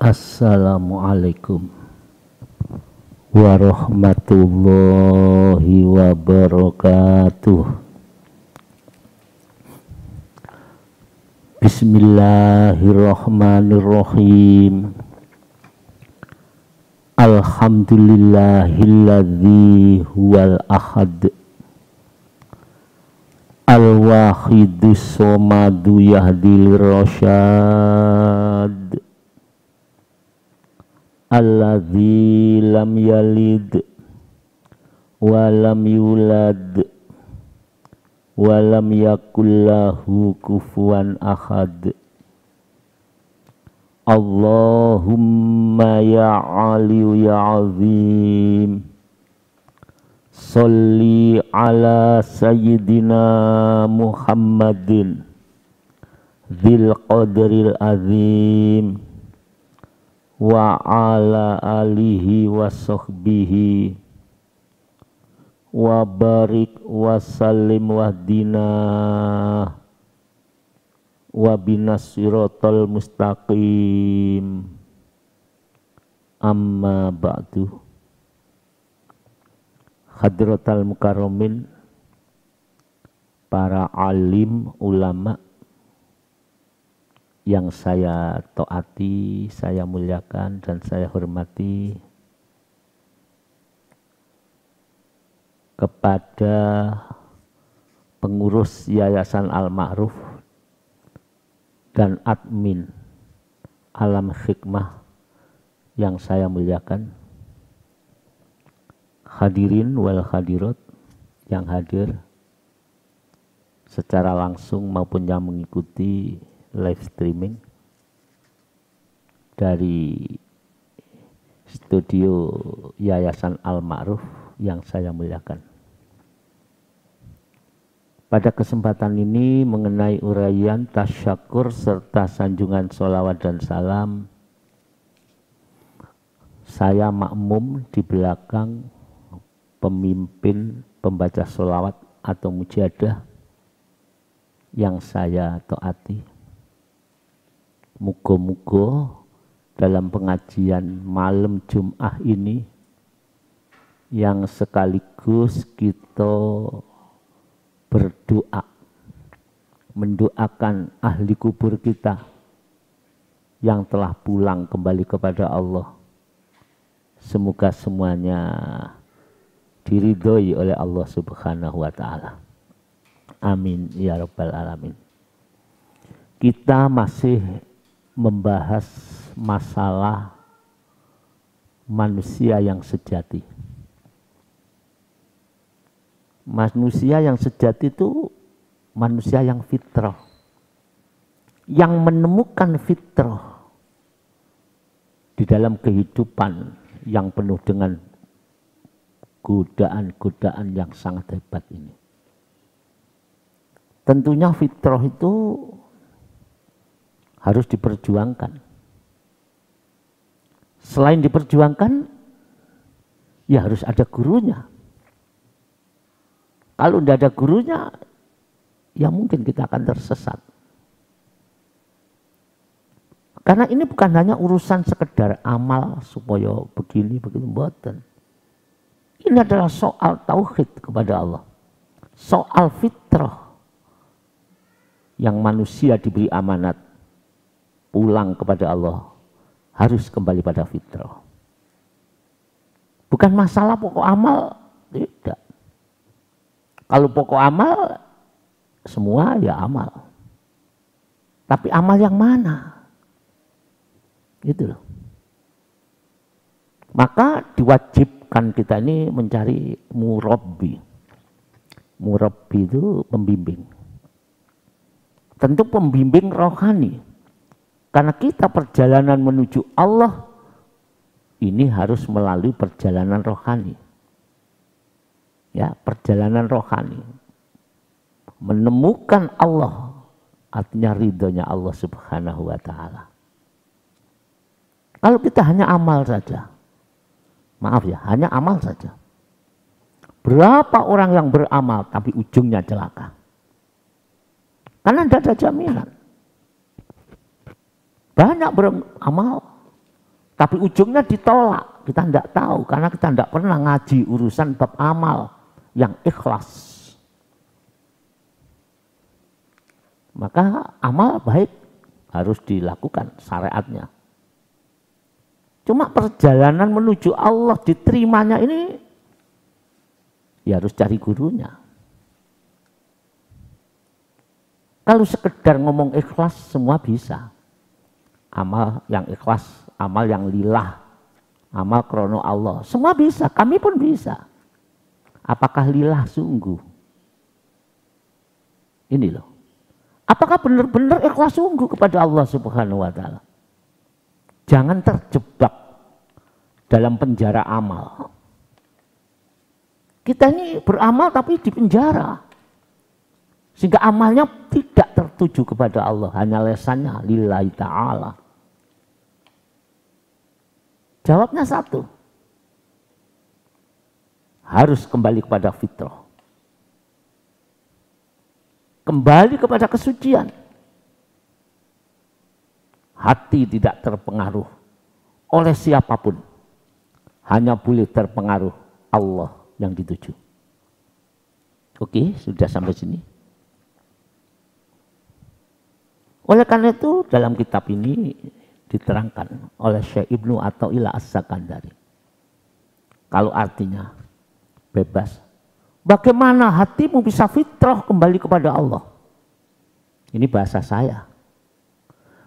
Assalamualaikum warahmatullahi wabarakatuh. Bismillahirrahmanirrahim. Alhamdulillahilladzi huwal ahad al-wahidus somadu yahdil rasyad alladzi lam yalid wa lam yulad wa lam yakul lahu kufuwan ahad. Allahumma ya aliyu ya azim, sholli ala sayyidina Muhammadin dzil qadril azim wa ala alihi wa sahbihi wa barik wa sallim wahdina wa binas siratal mustaqim. Amma ba'du. Hadratal mukarramin, para alim ulama yang saya taati, saya muliakan dan saya hormati, kepada pengurus Yayasan Al-Ma'ruf dan admin Alam Hikmah yang saya muliakan, hadirin wal hadirat yang hadir secara langsung maupun yang mengikuti live streaming dari studio Yayasan Al-Ma'ruf yang saya muliakan. Pada kesempatan ini mengenai uraian tasyakur serta sanjungan sholawat dan salam, saya makmum di belakang pemimpin pembaca sholawat atau mujahadah yang saya taati. Muga-muga dalam pengajian malam Jum'ah ini yang sekaligus kita berdoa, mendoakan ahli kubur kita yang telah pulang kembali kepada Allah. Semoga semuanya diridhoi oleh Allah Subhanahu wa ta'ala. Amin ya rabbal alamin. Kita masih membahas masalah manusia yang sejati. Manusia yang sejati itu manusia yang fitrah, yang menemukan fitrah di dalam kehidupan yang penuh dengan godaan-godaan yang sangat hebat ini. Tentunya fitrah itu harus diperjuangkan. Selain diperjuangkan, ya harus ada gurunya. Kalau tidak ada gurunya, ya mungkin kita akan tersesat. Karena ini bukan hanya urusan sekedar amal supaya begini, begitu, mboten. Ini adalah soal tauhid kepada Allah. Soal fitrah yang manusia diberi amanat pulang kepada Allah, harus kembali pada fitrah. Bukan masalah pokok amal, tidak. Kalau pokok amal, semua ya amal. Tapi amal yang mana? Gitu loh. Maka diwajibkan kita ini mencari murabbi. Murabbi itu pembimbing. Tentu pembimbing rohani. Karena kita perjalanan menuju Allah, ini harus melalui perjalanan rohani. Ya, perjalanan rohani. Menemukan Allah, artinya ridhonya Allah Subhanahu wa ta'ala. Kalau kita hanya amal saja, maaf ya, hanya amal saja. Berapa orang yang beramal tapi ujungnya celaka? Karena tidak ada jaminan. Banyak beramal, Tapi ujungnya ditolak, kita tidak tahu karena kita tidak pernah ngaji urusan bab amal yang ikhlas. Maka amal baik harus dilakukan syariatnya. Cuma perjalanan menuju Allah diterimanya ini ya harus cari gurunya. Kalau sekedar ngomong ikhlas semua bisa. Amal yang ikhlas, amal yang lillah, amal krono Allah, semua bisa, kami pun bisa. Apakah lillah sungguh? Ini loh. Apakah benar-benar ikhlas sungguh kepada Allah Subhanahu wa taala? Jangan terjebak dalam penjara amal. Kita ini beramal tapi di penjara. Sehingga amalnya tidak tertuju kepada Allah, hanya lesannya lillahi ta'ala. Jawabnya satu, harus kembali kepada fitrah. Kembali kepada kesucian. Hati tidak terpengaruh oleh siapapun. Hanya boleh terpengaruh Allah yang dituju. Oke, sudah sampai sini. Oleh karena itu dalam kitab ini diterangkan oleh Syekh Ibnu Athaillah As-Sakandari. Kalau artinya bebas. Bagaimana hatimu bisa fitrah kembali kepada Allah? Ini bahasa saya.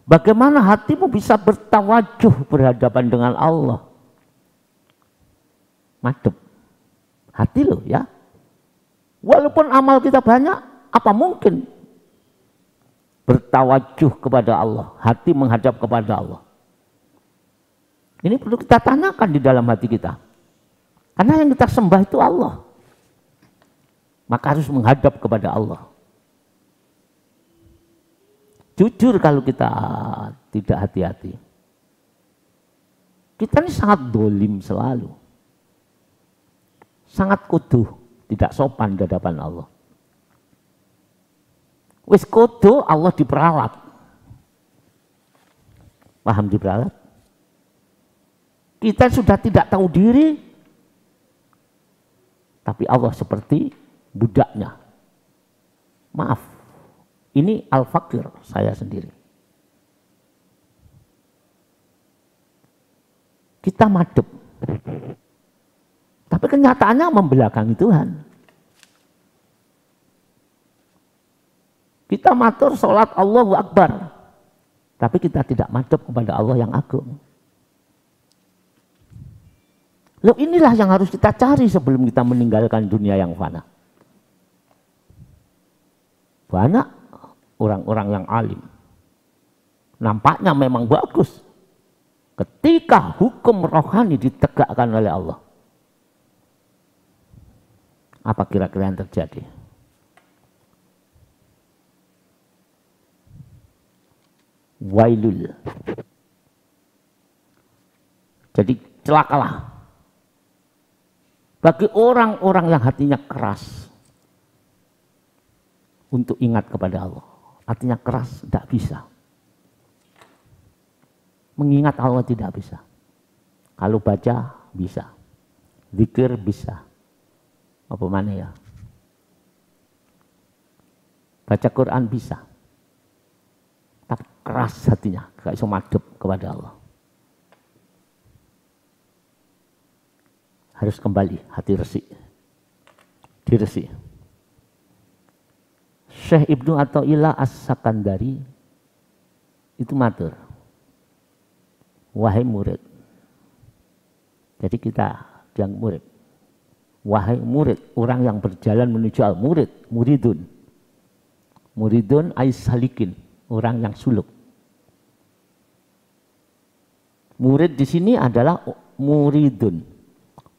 Bagaimana hatimu bisa bertawajuh berhadapan dengan Allah? Madep. Hati loh ya. Walaupun amal kita banyak, apa mungkin bertawajuh kepada Allah, hati menghadap kepada Allah. Ini perlu kita tanyakan di dalam hati kita. Karena yang kita sembah itu Allah. Maka harus menghadap kepada Allah. Jujur kalau kita tidak hati-hati. Kita ini sangat dolim selalu. Sangat kuduh, tidak sopan di hadapan Allah. Wis kodo Allah diperalat. Paham diperalat? Kita sudah tidak tahu diri, tapi Allah seperti budaknya. Maaf, ini al-fakir saya sendiri. Kita madep. Tapi kenyataannya membelakangi Tuhan. Kita matur sholat Allahu Akbar. Tapi kita tidak madep kepada Allah yang agung. Loh inilah yang harus kita cari sebelum kita meninggalkan dunia yang fana. Banyak orang-orang yang alim. Nampaknya memang bagus. Ketika hukum rohani ditegakkan oleh Allah. Apa kira-kira yang terjadi? Wailul. Jadi celakalah bagi orang-orang yang hatinya keras untuk ingat kepada Allah. Hatinya keras tidak bisa. Mengingat Allah tidak bisa. Kalau baca bisa. Zikir bisa. Apa mana ya? Baca Quran bisa. Tapi keras hatinya, gak bisa madep kepada Allah. Harus kembali hati resik. Diresik. Syekh Ibnu Athaillah As-Sakandari itu matur. Wahai murid. Jadi kita yang murid. Wahai murid, orang yang berjalan menuju al-murid, muridun. Muridun aisalikin, orang yang suluk. Murid di sini adalah muridun,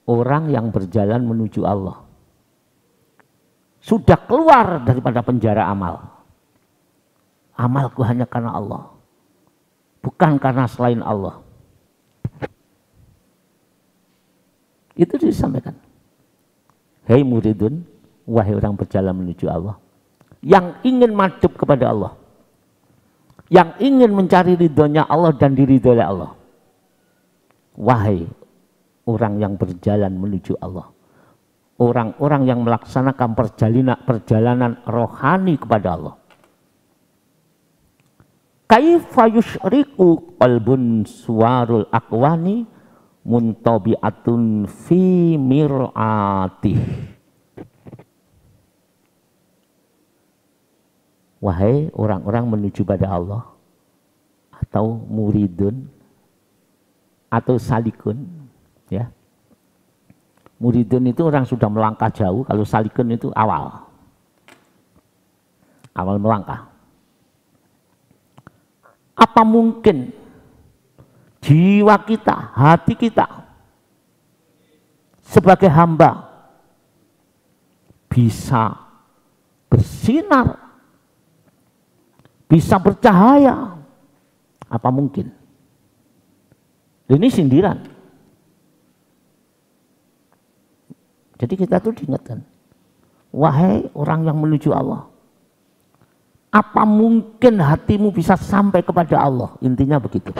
orang yang berjalan menuju Allah. Sudah keluar daripada penjara amal. Amalku hanya karena Allah, bukan karena selain Allah. Itu disampaikan. Hei muridun, wahai orang berjalan menuju Allah, yang ingin madhep kepada Allah, yang ingin mencari ridhonya Allah dan diridhoi oleh Allah. Wahai orang yang berjalan menuju Allah, orang-orang yang melaksanakan perjalanan rohani kepada Allah. Kaifa yusyriku qalbun suwarul aqwani muntabi'atun fi mir'atih. Wahai orang-orang menuju pada Allah, atau muridun atau salikun, ya. Muridun itu orang sudah melangkah jauh, kalau salikun itu awal melangkah. Apa mungkin jiwa kita, hati kita sebagai hamba bisa bersinar, bisa bercahaya? Apa mungkin? Ini sindiran. Jadi kita tuh diingatkan, wahai orang yang menuju Allah, apa mungkin hatimu bisa sampai kepada Allah? Intinya begitu.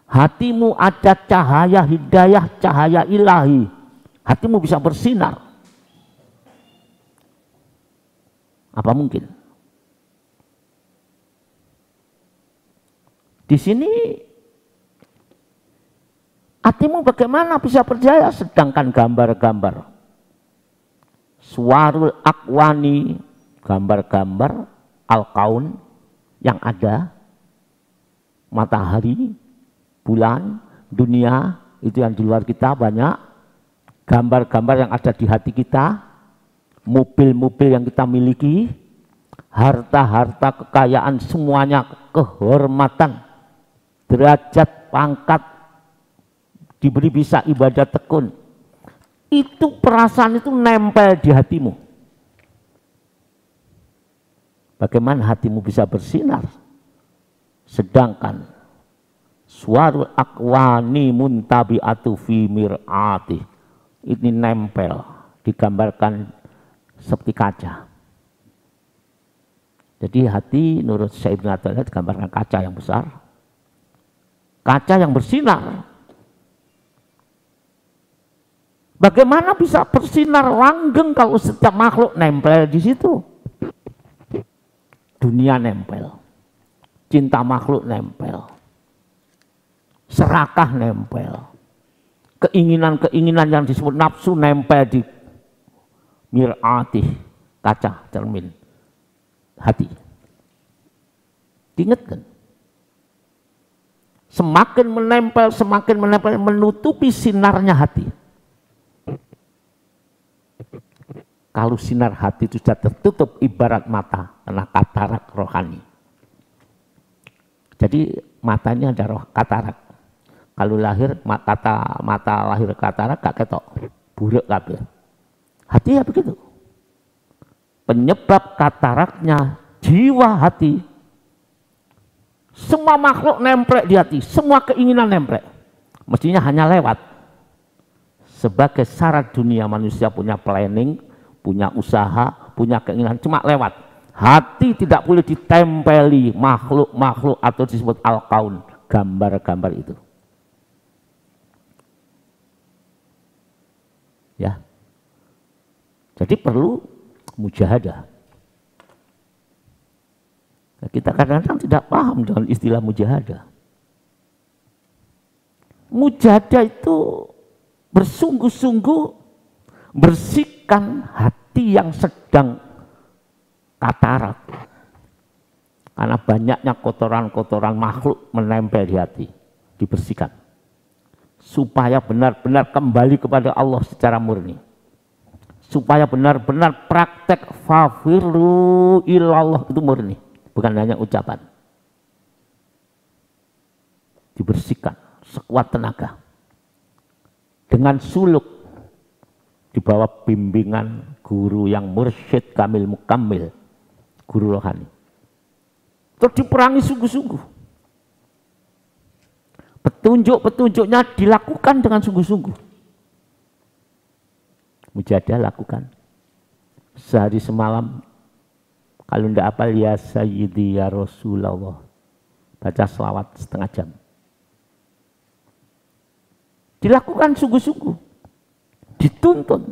Hatimu ada cahaya hidayah, cahaya ilahi. Hatimu bisa bersinar. Apa mungkin? Di sini hatimu bagaimana bisa percaya, sedangkan gambar-gambar suwarul akwani, gambar-gambar al-kaun yang ada, matahari, bulan, dunia, itu yang di luar kita banyak, gambar-gambar yang ada di hati kita, mobil-mobil yang kita miliki, harta-harta kekayaan semuanya, kehormatan, derajat, pangkat, diberi bisa ibadah tekun. Itu perasaan itu nempel di hatimu. Bagaimana hatimu bisa bersinar? Sedangkan suwarul akwani muntabi'atu fi mir'ati, ini nempel, digambarkan seperti kaca. Jadi hati menurut Syekh Ibnu Athaillah digambarkan kaca yang besar, kaca yang bersinar. Bagaimana bisa bersinar langgeng kalau setiap makhluk nempel di situ? Dunia nempel, cinta makhluk nempel, serakah nempel, keinginan-keinginan yang disebut nafsu nempel di mir'atih, kaca cermin hati. Diingatkan, semakin menempel menutupi sinarnya hati. Kalau sinar hati itu sudah tertutup ibarat mata, karena katarak rohani. Jadi mata ini ada roh katarak. Kalau lahir mata lahir katarak gak ketok, buruk kabeh. Hati ya begitu. Penyebab kataraknya jiwa hati. Semua makhluk nemplek di hati, semua keinginan nemplek. Mestinya hanya lewat. Sebagai syarat dunia manusia punya planning, punya usaha, punya keinginan, cuma lewat. Hati tidak boleh ditempeli makhluk-makhluk atau disebut al-kaun, gambar-gambar itu. Ya. Jadi perlu mujahadah. Nah, kita kadang-kadang tidak paham dengan istilah mujahadah. Mujahadah itu bersungguh-sungguh bersihkan hati yang sedang katarak. Karena banyaknya kotoran-kotoran makhluk menempel di hati, dibersihkan. Supaya benar-benar kembali kepada Allah secara murni. Supaya benar-benar praktek fafirru ilallah itu murni, bukan hanya ucapan. Dibersihkan sekuat tenaga. Dengan suluk di bawah bimbingan guru yang mursyid kamil mukammil, guru rohani. Terus diperangi sungguh-sungguh. Petunjuk-petunjuknya dilakukan dengan sungguh-sungguh. Mujahadah lakukan. Sehari semalam, kalau tidak apal ya Sayyidi ya Rasulullah, baca selawat setengah jam. Dilakukan sungguh-sungguh. Dituntun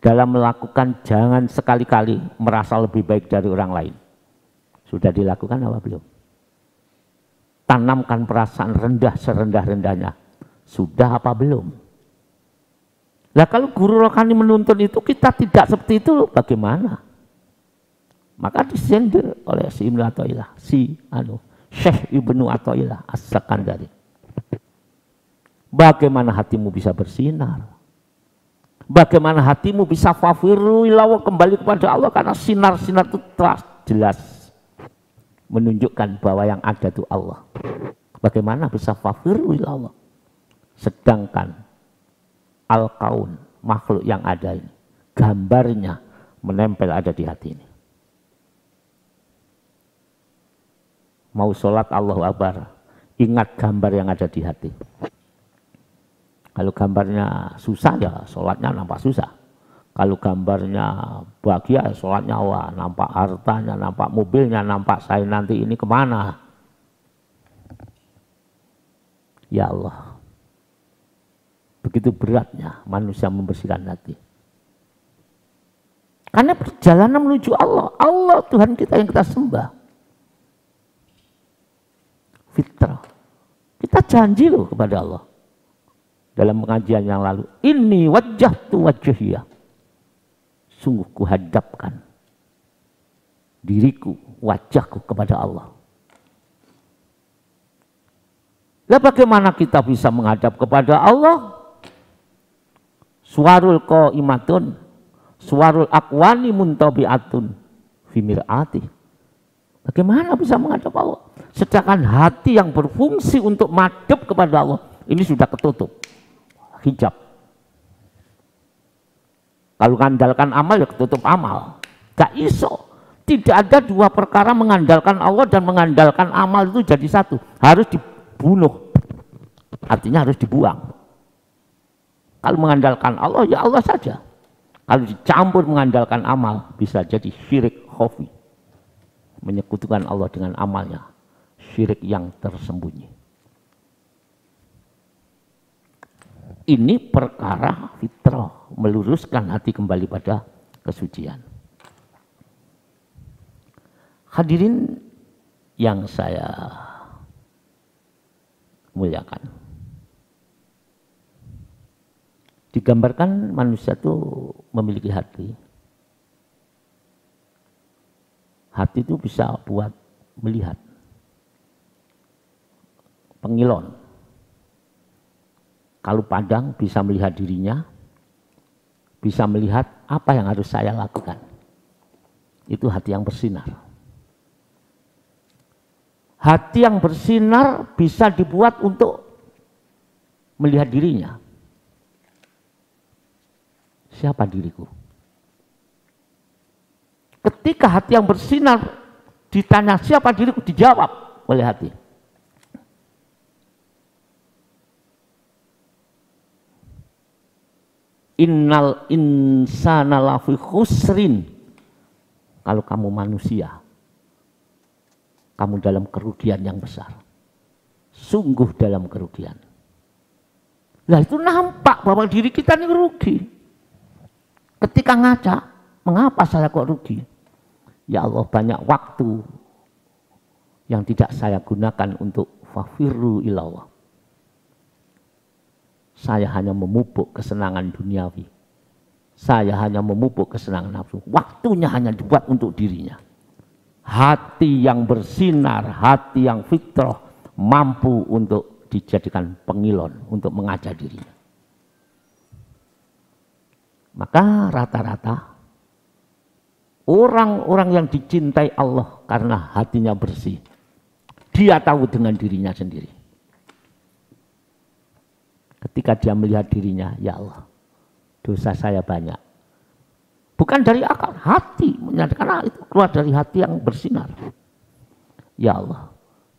dalam melakukan, jangan sekali-kali merasa lebih baik dari orang lain. Sudah dilakukan apa belum? Tanamkan perasaan rendah serendah-rendahnya. Sudah apa belum? Nah kalau guru rohani menuntun itu, kita tidak seperti itu, bagaimana? Maka disindir oleh si Ibnu Athaillah, Syekh Ibnu Athaillah As-Sakandari. Bagaimana hatimu bisa bersinar? Bagaimana hatimu bisa fafiru ilawa, kembali kepada Allah, karena sinar-sinar itu telah jelas menunjukkan bahwa yang ada itu Allah. Bagaimana bisa fafiru ilawa? Sedangkan al-kaun, makhluk yang ada ini, gambarnya menempel ada di hati ini. Mau sholat Allahu Akbar, ingat gambar yang ada di hati. Kalau gambarnya susah ya sholatnya nampak susah. Kalau gambarnya bahagia, sholatnya wah, nampak hartanya, nampak mobilnya, nampak saya nanti ini kemana. Ya Allah, begitu beratnya manusia membersihkan hati. Karena perjalanan menuju Allah, Allah Tuhan kita yang kita sembah. Fitrah. Kita janji loh kepada Allah. Dalam pengajian yang lalu, ini wajjahtu wajhiyah. Sungguh kuhadapkan diriku, wajahku kepada Allah. Lah bagaimana kita bisa menghadap kepada Allah? Suwarul qaimatun, suwarul akwani muntabi'atun fi mir'ati. Bagaimana bisa menghadap Allah? Sedangkan hati yang berfungsi untuk madhep kepada Allah, ini sudah ketutup. Hijab. Kalau mengandalkan amal ya ketutup amal. Gak iso. Tidak ada dua perkara mengandalkan Allah dan mengandalkan amal itu jadi satu. Harus dibunuh. Artinya harus dibuang. Kalau mengandalkan Allah ya Allah saja. Kalau dicampur mengandalkan amal bisa jadi syirik khafi. Menyekutukan Allah dengan amalnya. Syirik yang tersembunyi. Ini perkara fitrah, meluruskan hati kembali pada kesucian. Hadirin yang saya muliakan. Digambarkan manusia itu memiliki hati. Hati itu bisa buat melihat. Pengilon. Kalau pandang bisa melihat dirinya, bisa melihat apa yang harus saya lakukan. Itu hati yang bersinar. Hati yang bersinar bisa dibuat untuk melihat dirinya. Siapa diriku? Ketika hati yang bersinar ditanya siapa diriku, dijawab oleh hati. Innal insana lafi khusrin. Kalau kamu manusia, kamu dalam kerugian yang besar. Sungguh dalam kerugian. Nah itu nampak bahwa diri kita ini rugi. Ketika ngaca, mengapa saya kok rugi? Ya Allah, banyak waktu yang tidak saya gunakan untuk fafirru ilallah. Saya hanya memupuk kesenangan duniawi. Saya hanya memupuk kesenangan nafsu. Waktunya hanya dibuat untuk dirinya. Hati yang bersinar, hati yang fitrah, mampu untuk dijadikan pengilon, untuk mengajar dirinya. Maka rata-rata orang-orang yang dicintai Allah karena hatinya bersih, dia tahu dengan dirinya sendiri. Ketika dia melihat dirinya, ya Allah, dosa saya banyak. Bukan dari akal, hati menyadari, karena itu keluar dari hati yang bersinar. Ya Allah,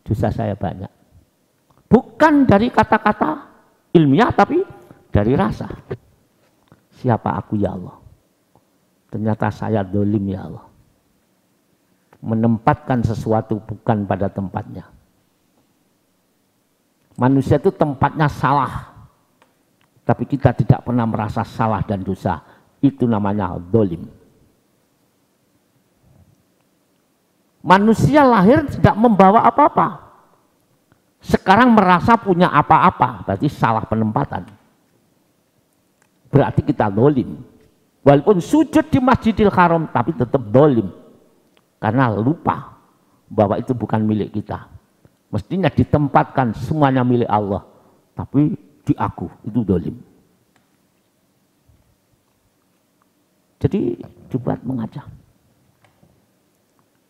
dosa saya banyak. Bukan dari kata-kata ilmiah, tapi dari rasa. Siapa aku ya Allah? Ternyata saya dolim ya Allah. Menempatkan sesuatu bukan pada tempatnya. Manusia itu tempatnya salah. tapi kita tidak pernah merasa salah dan dosa. Itu namanya zalim. Manusia lahir tidak membawa apa-apa. Sekarang merasa punya apa-apa, berarti salah penempatan. Berarti kita zalim. Walaupun sujud di Masjidil Haram, tapi tetap zalim. Karena lupa bahwa itu bukan milik kita. Mestinya ditempatkan semuanya milik Allah. Tapi di aku, itu zalim. Jadi coba mengaca.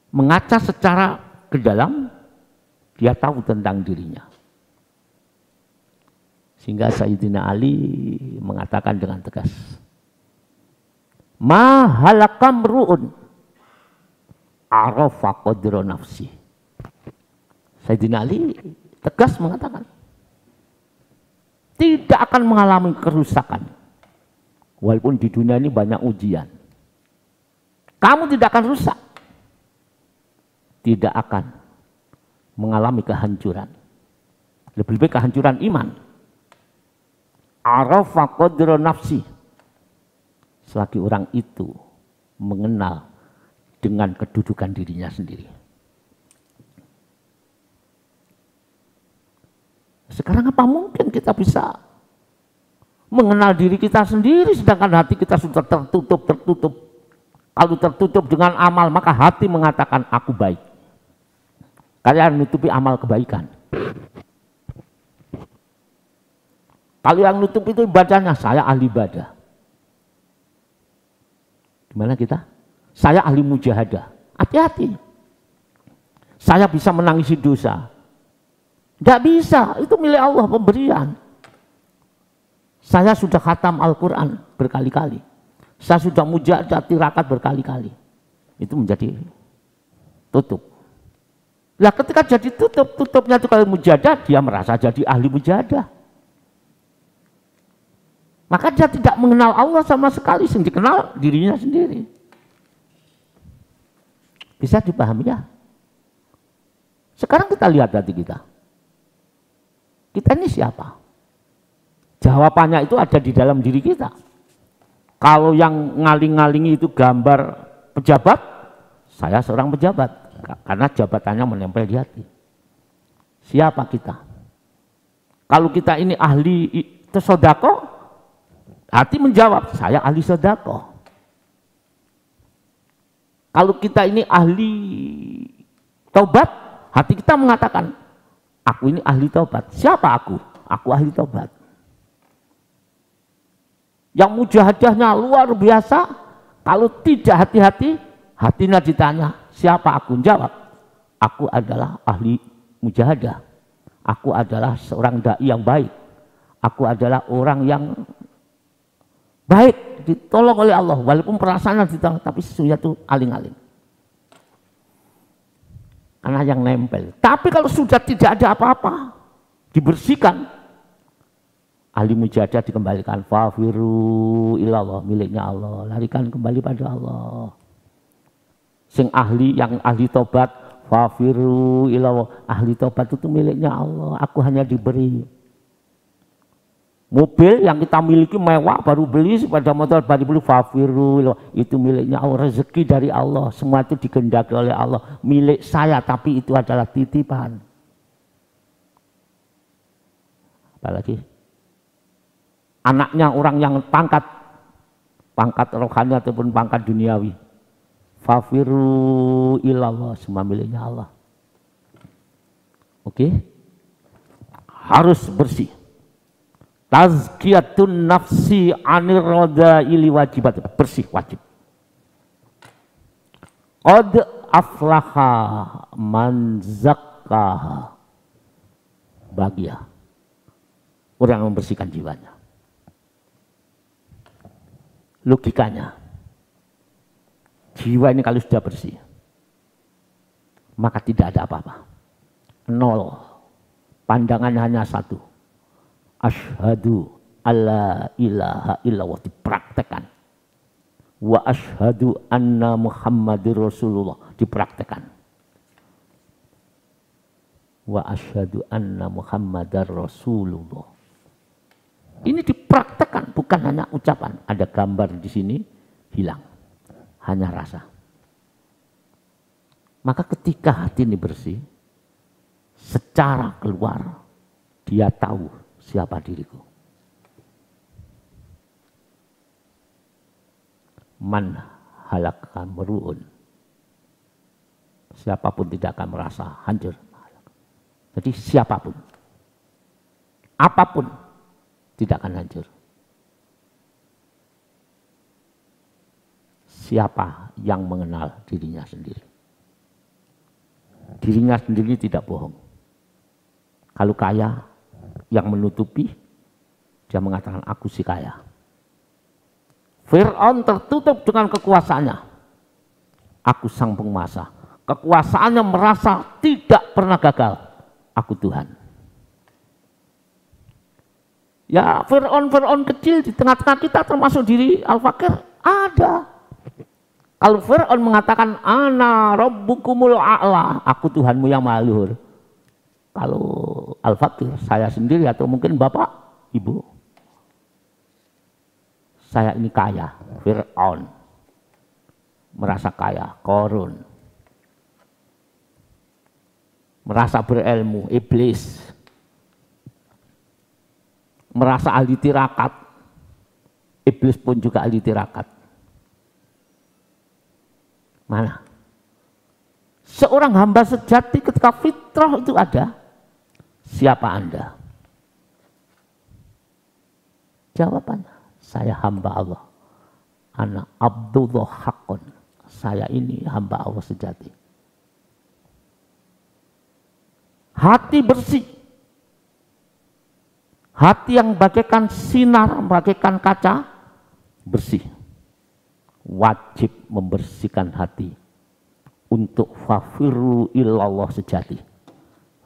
Mengaca secara ke dalam, dia tahu tentang dirinya. Sehingga Sayyidina Ali mengatakan dengan tegas, ma halakam ru'un arafa qadra nafsi. Sayyidina Ali tegas mengatakan, tidak akan mengalami kerusakan. Walaupun di dunia ini banyak ujian. Kamu tidak akan rusak. Tidak akan mengalami kehancuran. Lebih baik kehancuran iman. Arafa qadra nafsi. Selagi orang itu mengenal dengan kedudukan dirinya sendiri. Sekarang apa mungkin kita bisa mengenal diri kita sendiri sedangkan hati kita sudah tertutup. Kalau tertutup dengan amal maka hati mengatakan aku baik. Kalian menutupi amal kebaikan. Kalau yang nutup itu ibadahnya, saya ahli ibadah. Gimana kita? Saya ahli mujahadah. Hati-hati. Saya bisa menangisi dosa. Tidak bisa, itu milik Allah, pemberian. Saya sudah khatam Al-Quran berkali-kali. Saya sudah mujahadah tirakat berkali-kali. Itu menjadi tutup. Lah ketika jadi tutupnya itu kalau mujahadah, dia merasa jadi ahli mujahadah. Maka dia tidak mengenal Allah sama sekali, sehingga dikenal dirinya sendiri. Bisa dipahami ya? Sekarang kita lihat hati kita. Kita ini siapa? Jawabannya itu ada di dalam diri kita. Kalau yang ngaling-ngalingi itu gambar pejabat, saya seorang pejabat. Karena jabatannya menempel di hati. Siapa kita? Kalau kita ini ahli sodako, hati menjawab, saya ahli sodako. Kalau kita ini ahli taubat, hati kita mengatakan, aku ini ahli taubat. Siapa aku? Aku ahli taubat. Yang mujahadahnya luar biasa, kalau tidak hati-hati, hatinya ditanya, siapa aku? Jawab, aku adalah ahli mujahadah. Aku adalah seorang dai yang baik. Aku adalah orang yang baik, ditolong oleh Allah. Walaupun perasaannya ditolong, tapi sesungguhnya itu aling-aling. Karena yang nempel. Tapi kalau sudah tidak ada apa-apa, dibersihkan, ahli mujahadah dikembalikan. Fafiru ilallah, miliknya Allah. Larikan kembali pada Allah. Sing ahli, yang ahli tobat, fafiru ilallah, ahli tobat itu miliknya Allah. Aku hanya diberi. Mobil yang kita miliki mewah, baru beli, sepeda motor baru beli, fafiru ilallah, itu miliknya Allah. Rezeki dari Allah, semua itu dikehendaki oleh Allah. Milik saya, tapi itu adalah titipan. Apalagi anaknya orang yang pangkat rohani ataupun pangkat duniawi, fafiru ilallah, semua miliknya Allah. Oke, harus bersih. Tazkiyatun nafsi anir radha'ili wajibat, bersih wajib. Qad aflaha man zakkaha, bahagia orang yang membersihkan jiwanya. Logikanya, jiwa ini kalau sudah bersih, maka tidak ada apa-apa. Nol. Pandangannya hanya satu. Asyhadu alla ilaha illallah, dipraktekan. Wa asyhadu anna Muhammadur Rasulullah, dipraktekan. Wa asyhadu anna Muhammadar Rasulullah. Ini dipraktekkan, bukan hanya ucapan. Ada gambar di sini, hilang. Hanya rasa. Maka ketika hati ini bersih, secara keluar, dia tahu siapa diriku. Man halakkan meru'un. Siapapun tidak akan merasa hancur. Jadi siapapun, apapun tidak akan hancur. Siapa yang mengenal dirinya sendiri? Dirinya sendiri tidak bohong. Kalau kaya, yang menutupi, dia mengatakan aku si kaya. Fir'aun tertutup dengan kekuasaannya. Aku sang penguasa. Kekuasaannya merasa tidak pernah gagal. Aku Tuhan. Ya Fir'aun kecil di tengah-tengah kita termasuk diri Al-Fakir ada. Kalau Fir'aun mengatakan ana rabbukumul a'la, aku Tuhanmu yang maha luhur. Kalau Al-Fakir saya sendiri atau mungkin bapak, ibu, saya ini kaya. Fir'aun merasa kaya, Qarun merasa berilmu, iblis merasa ahli tirakat, iblis pun juga ahli tirakat. Mana? Seorang hamba sejati ketika fitrah itu ada, siapa Anda? Jawabannya, saya hamba Allah. Ana abdullah haqqun. Saya ini hamba Allah sejati. Hati bersih. Hati yang bagaikan sinar, bagaikan kaca, bersih. Wajib membersihkan hati untuk fafiru ilallah sejati.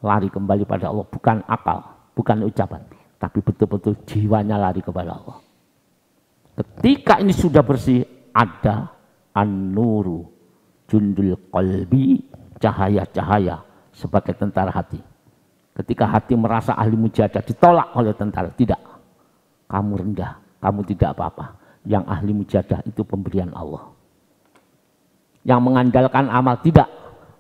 Lari kembali pada Allah, bukan akal, bukan ucapan, tapi betul-betul jiwanya lari kepada Allah. Ketika ini sudah bersih, ada an-nuru, jundul qalbi, cahaya-cahaya sebagai tentara hati. Ketika hati merasa ahli mujahadah, ditolak oleh tentara, tidak. Kamu rendah, kamu tidak apa-apa. Yang ahli mujahadah itu pemberian Allah. Yang mengandalkan amal, tidak.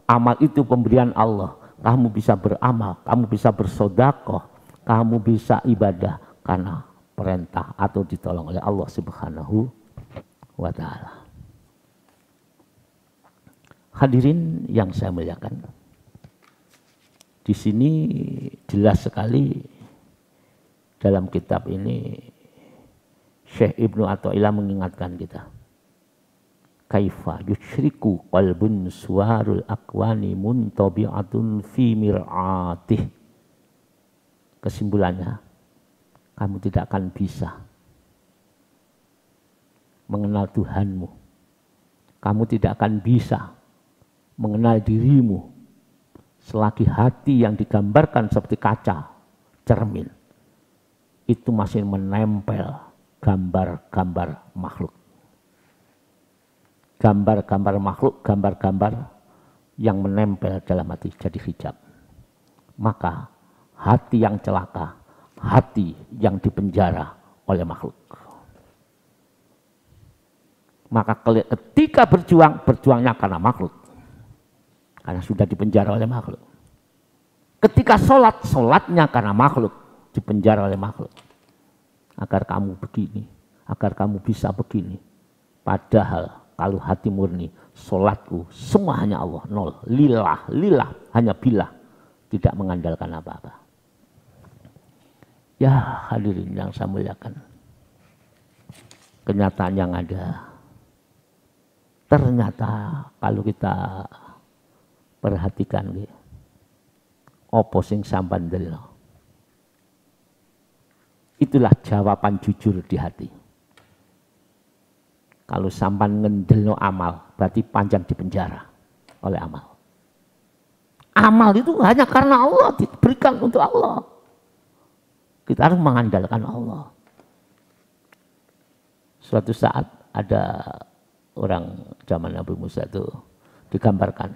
Amal itu pemberian Allah. Kamu bisa beramal, kamu bisa bersedekah, kamu bisa ibadah karena perintah atau ditolong oleh Allah Subhanahu wa ta'ala. Hadirin yang saya muliakan, di sini jelas sekali dalam kitab ini Syekh Ibnu Athaillah mengingatkan kita. Kaifa yusyriku qalbun suwarul akwani muntabi'atun fi mir'atih. Kesimpulannya, kamu tidak akan bisa mengenal Tuhanmu. Kamu tidak akan bisa mengenal dirimu selagi hati yang digambarkan seperti kaca, cermin, itu masih menempel gambar-gambar makhluk. Gambar-gambar makhluk, gambar-gambar yang menempel dalam hati jadi hijab. Maka hati yang celaka, hati yang dipenjara oleh makhluk. Maka ketika berjuang, berjuangnya karena makhluk. Karena sudah dipenjara oleh makhluk. Ketika sholat, sholatnya karena makhluk. Dipenjara oleh makhluk. Agar kamu begini, agar kamu bisa begini. Padahal kalau hati murni, sholatku semua hanya Allah, nol. Lillah, lillah, hanya billah. Tidak mengandalkan apa-apa. Ya hadirin yang saya muliakan. Kenyataan yang ada. Ternyata kalau kita perhatikan, opo sing sampean ndelok. Itulah jawaban jujur di hati. Kalau sampean ngendelno amal, berarti panjang di penjara oleh amal. Amal itu hanya karena Allah, diberikan untuk Allah. Kita harus mengandalkan Allah. Suatu saat ada orang zaman Nabi Musa itu digambarkan,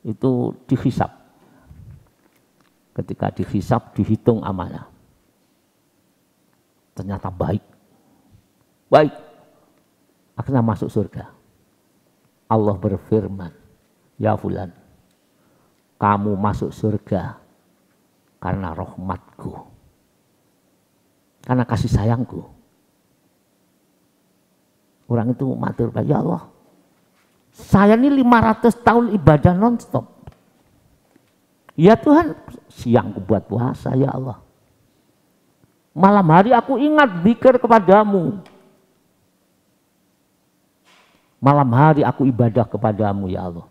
itu dihisab. Ketika dihisab, dihitung amalnya. Ternyata baik. Baik. Akhirnya masuk surga. Allah berfirman, ya fulan, kamu masuk surga karena rahmatku, karena kasih sayangku. Orang itu matur, ya Allah, saya ini 500 tahun ibadah nonstop. Ya Tuhan, siangku buat puasa, ya Allah. Malam hari aku ingat zikir kepadamu. Malam hari aku ibadah kepadamu, ya Allah.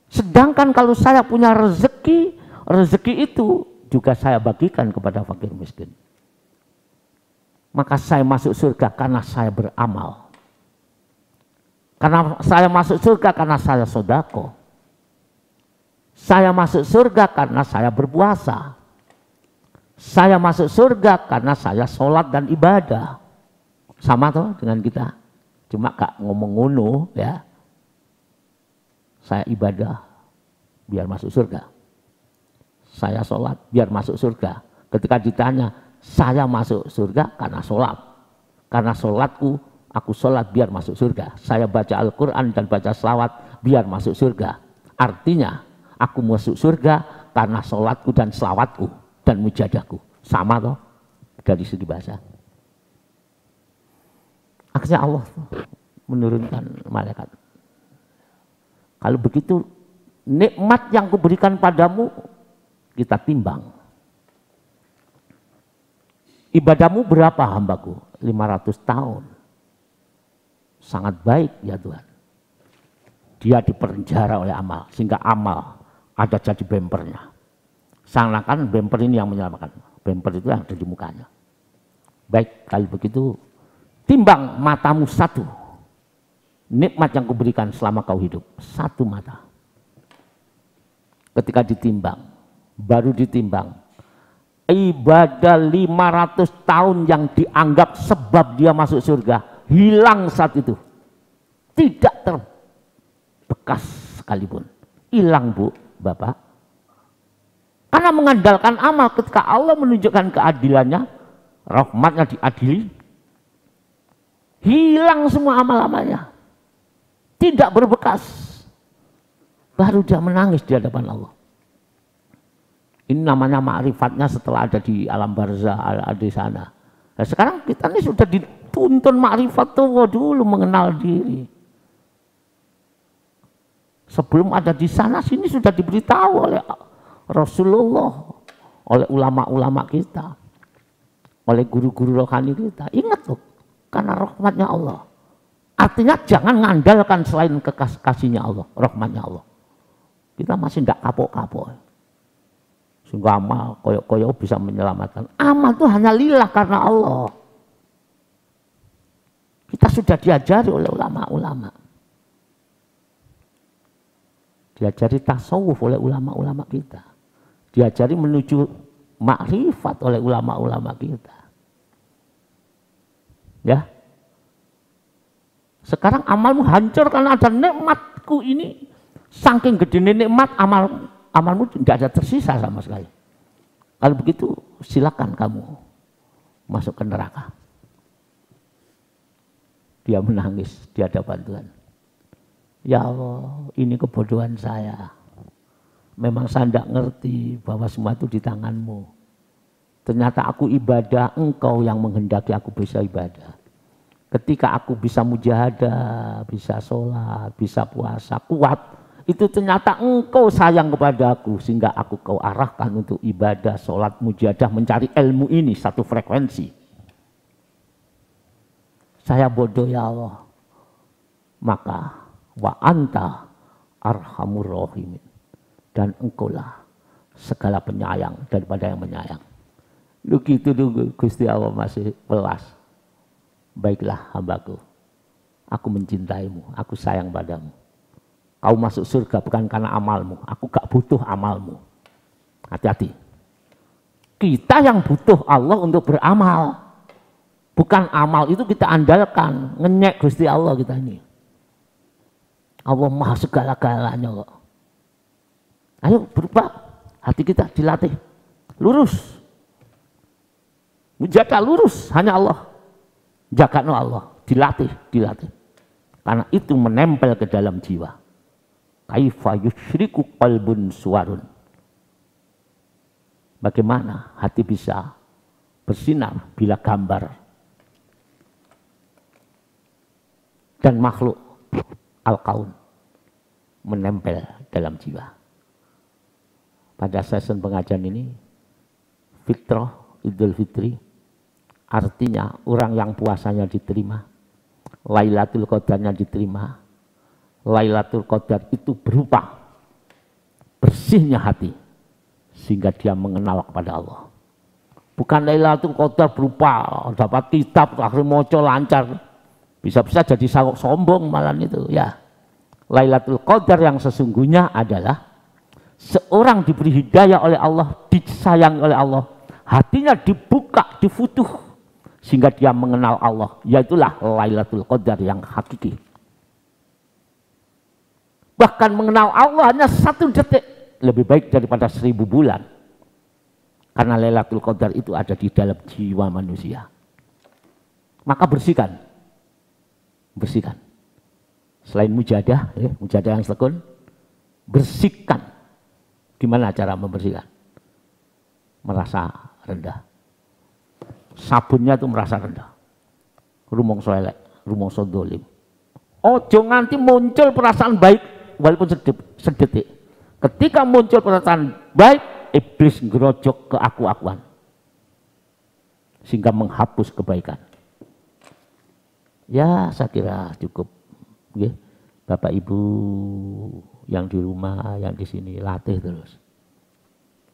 Sedangkan kalau saya punya rezeki, rezeki itu juga saya bagikan kepada fakir miskin. Maka saya masuk surga karena saya beramal. Karena saya masuk surga karena saya sodako. Saya masuk surga karena saya berpuasa. Saya masuk surga karena saya sholat dan ibadah. Sama tuh dengan kita. Cuma gak ngomong ngono ya. Saya ibadah biar masuk surga. Saya sholat biar masuk surga. Ketika ditanya, saya masuk surga karena sholat. Karena sholatku, aku sholat biar masuk surga. Saya baca Al-Quran dan baca selawat biar masuk surga. Artinya, aku masuk surga karena sholatku dan selawatku dan mujadahku. Sama toh dari segi bahasa. Akhirnya Allah menurunkan malaikat. Kalau begitu, nikmat yang kuberikan padamu, kita timbang. Ibadahmu berapa hambaku? 500 tahun. Sangat baik ya Tuhan. Dia dipenjara oleh amal, sehingga amal ada jadi bempernya. Seakan-akan bemper ini yang menyelamatkan. Bemper itu yang ada di mukanya. Baik, kalau begitu, timbang matamu satu. Nikmat yang kuberikan selama kau hidup. Satu mata. Ketika ditimbang, baru ditimbang. Ibadah 500 tahun yang dianggap sebab dia masuk surga. Hilang saat itu. Tidak terbekas sekalipun. Hilang Bu, Bapak. Karena mengandalkan amal ketika Allah menunjukkan keadilannya. Rahmatnya diadili. Hilang semua amal-amalnya. Tidak berbekas. Baru dia menangis di hadapan Allah. Ini namanya ma'rifatnya setelah ada di alam barzah, ada di sana. Nah, sekarang kita ini sudah dituntun ma'rifat tuh dulu mengenal diri. Sebelum ada di sana, sini sudah diberitahu oleh Rasulullah, oleh ulama-ulama kita, oleh guru-guru rohani kita. Ingat loh, karena rahmatnya Allah. Artinya jangan ngandalkan selain kasihnya Allah, rahmatnya Allah. Kita masih tidak kapok-kapok. Sehingga amal koyok-koyok bisa menyelamatkan. Amal itu hanya lillah karena Allah. Kita sudah diajari oleh ulama-ulama. Diajari tasawuf oleh ulama-ulama kita. Diajari menuju makrifat oleh ulama-ulama kita. Ya. Sekarang amalmu hancur karena ada nikmatku ini. Saking gede nikmat, amalmu tidak ada tersisa sama sekali. Kalau begitu silakan kamu masuk ke neraka. Dia menangis di hadapan Tuhan. Ya Allah, ini kebodohan saya. Memang saya tidak ngerti bahwa semua itu di tanganmu. Ternyata aku ibadah, engkau yang menghendaki aku bisa ibadah. Ketika aku bisa mujahadah, bisa sholat, bisa puasa, kuat, itu ternyata engkau sayang kepada aku sehingga aku kau arahkan untuk ibadah, sholat, mujahadah, mencari ilmu ini satu frekuensi. Saya bodoh ya Allah. Maka wa anta arhamur rahimin. Dan engkaulah segala penyayang daripada yang menyayang. Lu gitu dulu Gusti Allah masih welas. Baiklah hambaku, aku mencintaimu, aku sayang padamu. Kau masuk surga bukan karena amalmu, aku gak butuh amalmu. Hati-hati. Kita yang butuh Allah untuk beramal. Bukan amal itu kita andalkan, ngenyek Gusti Allah kita ini. Allah maha segala-galanya kok. Ayo berubah, hati kita dilatih, lurus. Mujahadah lurus hanya Allah. Jagano Allah, dilatih. Karena itu menempel ke dalam jiwa. Kaifa yusyriku qalbun suwarun. Bagaimana hati bisa bersinar bila gambar dan makhluk al-kaun menempel dalam jiwa. Pada sesi pengajian ini, fitrah, Idul Fitri, artinya orang yang puasanya diterima, Lailatul Qadarnya diterima. Lailatul Qadar itu berupa bersihnya hati, sehingga dia mengenal kepada Allah. Bukan Lailatul Qadar berupa dapat kitab, akhirnya moco lancar, bisa-bisa jadi sombong malah itu ya. Lailatul Qadar yang sesungguhnya adalah seorang diberi hidayah oleh Allah, disayang oleh Allah, hatinya dibuka, difutuh, sehingga dia mengenal Allah. Yaitulah Lailatul Qadar yang hakiki. Bahkan mengenal Allah hanya 1 detik lebih baik daripada 1000 bulan. Karena Lailatul Qadar itu ada di dalam jiwa manusia. Maka bersihkan. Selain mujahadah, mujahadah yang tekun, bersihkan. Gimana cara membersihkan? Merasa rendah. Sabunnya itu merasa rendah. Rumongso elek, rumongso dolim. Ojo nganti muncul perasaan baik walaupun sedetik. Ketika muncul perasaan baik, iblis ngerojok ke aku-akuan. Sehingga menghapus kebaikan. Ya, saya kira cukup. Bapak Ibu yang di rumah, yang di sini, latih terus.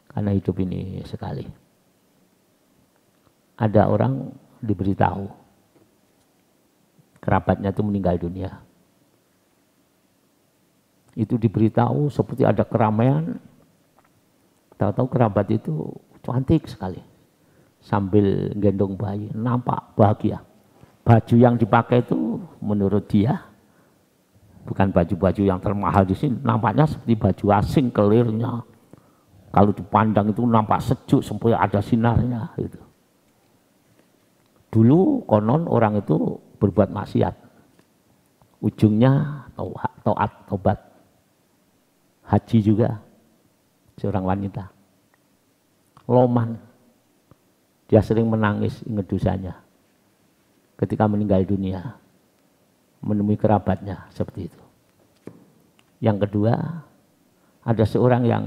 Karena hidup ini sekali. Ada orang diberitahu kerabatnya itu meninggal dunia. Itu diberitahu seperti ada keramaian. Tahu-tahu kerabat itu cantik sekali. Sambil gendong bayi, nampak bahagia. Baju yang dipakai itu menurut dia bukan baju-baju yang termahal di sini. Nampaknya seperti baju asing, kelirnya. Kalau dipandang itu nampak sejuk sampai ada sinarnya. Gitu. Dulu konon orang itu berbuat maksiat. Ujungnya taat, tobat. Haji juga, seorang wanita. Loman, dia sering menangis ingat dosanya. Ketika meninggal dunia, menemui kerabatnya seperti itu. Yang kedua, ada seorang yang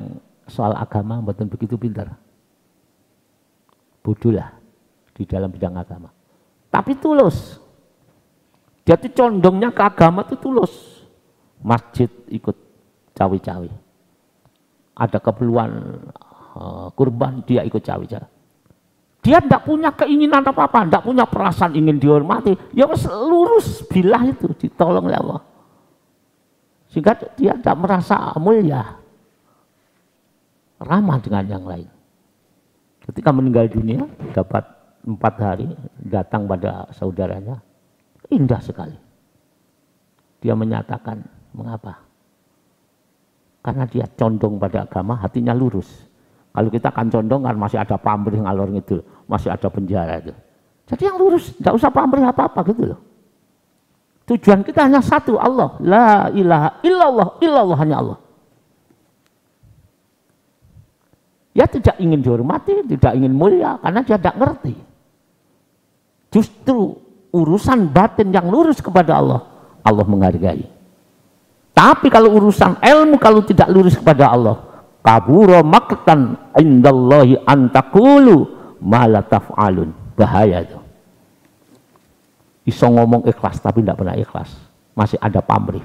soal agama betul begitu pintar. Bodoh lah di dalam bidang agama. Tapi tulus. Dia tuh condongnya ke agama tuh tulus. Masjid ikut cawi-cawi. Ada keperluan kurban, dia ikut cawi-cawi. Dia tidak punya keinginan apa-apa, tidak punya perasaan ingin dihormati. Ya lurus bilah itu, ditolong oleh Allah. Sehingga dia tidak merasa mulia. Ramah dengan yang lain. Ketika meninggal dunia, dapat 4 hari, datang pada saudaranya. Indah sekali. Dia menyatakan, mengapa? Karena dia condong pada agama, hatinya lurus. Kalau kita kan condong kan masih ada pamrih ngalor ngidul, masih ada penjara itu. Jadi yang lurus, tidak usah pamrih apa-apa gitu loh. Tujuan kita hanya satu, Allah. La ilaha illallah hanya Allah. Ya tidak ingin dihormati, tidak ingin mulia, karena dia tidak ngerti. Justru urusan batin yang lurus kepada Allah, Allah menghargai. Tapi kalau urusan ilmu, kalau tidak lurus kepada Allah, kabura maqtan indallahi antakulu ma la taf'alun. Bahaya itu. Bisa ngomong ikhlas tapi tidak pernah ikhlas. Masih ada pamrih.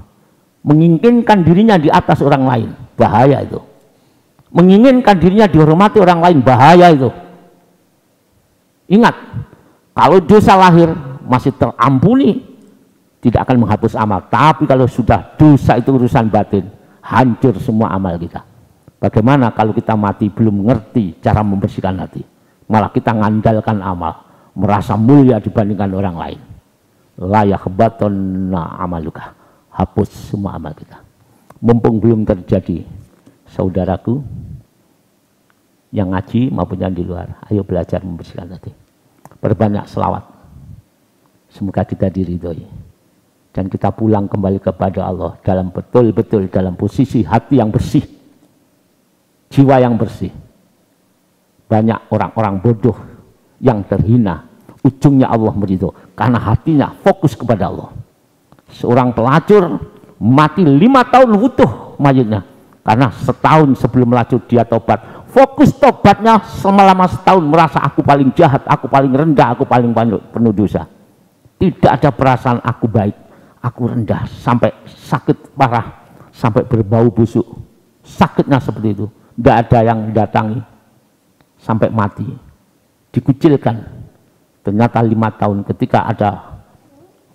Menginginkan dirinya di atas orang lain. Bahaya itu. Menginginkan dirinya dihormati orang lain. Bahaya itu. Ingat, kalau dosa lahir masih terampuni, tidak akan menghapus amal. Tapi kalau sudah dosa itu urusan batin, hancur semua amal kita. Bagaimana kalau kita mati belum mengerti cara membersihkan hati? Malah kita ngandalkan amal, merasa mulia dibandingkan orang lain. Layak batonna amaluka, hapus semua amal kita. Mumpung belum terjadi, saudaraku yang ngaji maupun yang di luar, ayo belajar membersihkan hati. Perbanyak selawat. Semoga kita diridhoi. Dan kita pulang kembali kepada Allah dalam betul-betul dalam posisi hati yang bersih. Jiwa yang bersih. Banyak orang-orang bodoh yang terhina. Ujungnya Allah meridho. Karena hatinya fokus kepada Allah. Seorang pelacur mati 5 tahun utuh mayatnya. Karena setahun sebelum melacur dia tobat. Fokus tobatnya selama setahun merasa aku paling jahat, aku paling rendah, aku paling penuh dosa. Tidak ada perasaan aku baik, aku rendah, sampai sakit parah, sampai berbau busuk. Sakitnya seperti itu, tidak ada yang datangi, sampai mati. Dikucilkan, ternyata 5 tahun ketika ada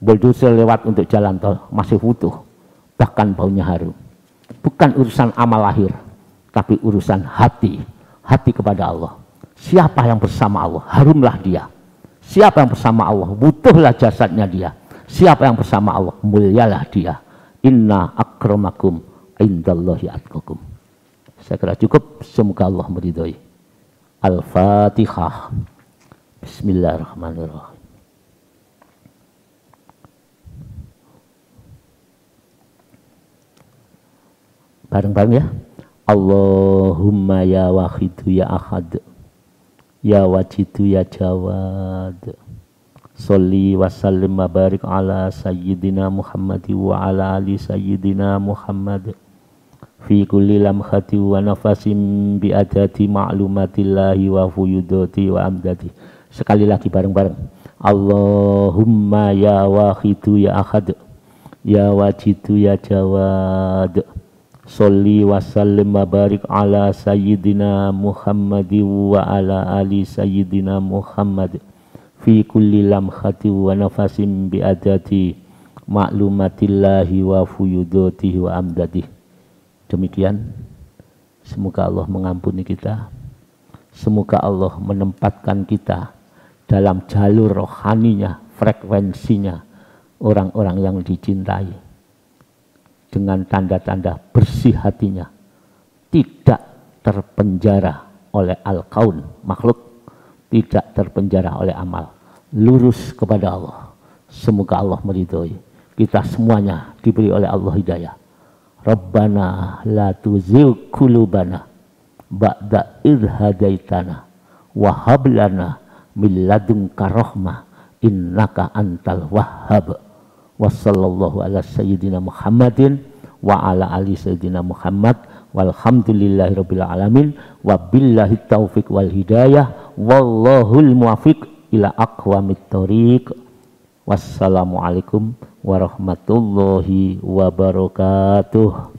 bulldozer lewat untuk jalan tol, masih utuh, bahkan baunya harum. Bukan urusan amal lahir, tapi urusan hati, hati kepada Allah. Siapa yang bersama Allah, harumlah dia. Siapa yang bersama Allah, butuhlah jasadnya dia. Siapa yang bersama Allah, mulialah dia. Inna akramakum indallahi atqakum. Saya kira cukup, semoga Allah meridhoi. Al-Fatihah. Bismillahirrahmanirrahim. Bareng-bareng ya. Allahumma ya wahidu ya ahad, ya wajidu ya jawad, sholli wa sallim wa barik ala sayyidina Muhammad wa ala ali sayyidina Muhammad fi kulli lamhati wa nafasim bi adati ma'lumatillahi wa fuyudati wa amdati. Sekali lagi bareng-bareng. Allahumma ya wahidu ya ahad, ya wajidu ya jawad, sholli wa sallim wa barik ala sayyidina Muhammad wa ala ali sayyidina Muhammad fi kulli lamhati wa nafasim bi adati ma'lumatillahi wa fuyudatihi wa amdati. Demikian, semoga Allah mengampuni kita, semoga Allah menempatkan kita dalam jalur rohaninya, frekuensinya orang-orang yang dicintai, dengan tanda-tanda bersih hatinya, tidak terpenjara oleh al-kaun, makhluk, tidak terpenjara oleh amal, lurus kepada Allah. Semoga Allah meridhoi kita semuanya, diberi oleh Allah hidayah. Rabbana la tuzigh qulubana ba'da idh hadaitana wa hab lana min ladunka rahmah innaka antal wahhab. Wassallallahu ala sayyidina Muhammadin wa ala ali sayyidina Muhammad walhamdulillahi rabbil alamin wa billahi taufiq wal hidayah wallahul muwafiq ila aqwamit thoriq. Wassalamualaikum warahmatullahi wabarakatuh.